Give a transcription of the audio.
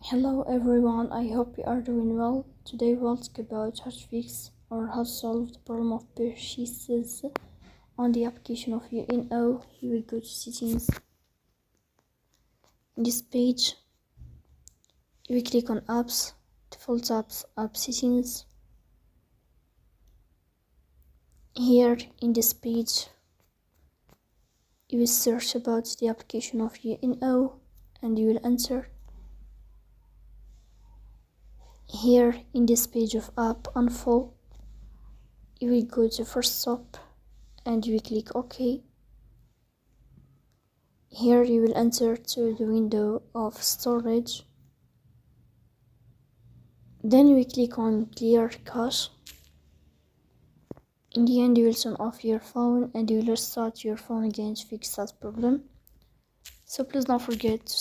Hello everyone, I hope you are doing well. Today we'll talk about how to fix or how to solve the problem of purchases on the application of UNO. Here we go to settings. In this page, we click on apps, default apps, app settings. Here in this page, you will search about the application of UNO and you will enter. Here in this page of app info, you will go to first stop and you will click OK. Here you will enter to the window of storage. Then you will click on clear cache. In the end, you will turn off your phone and you will restart your phone again to fix that problem. So please don't forget to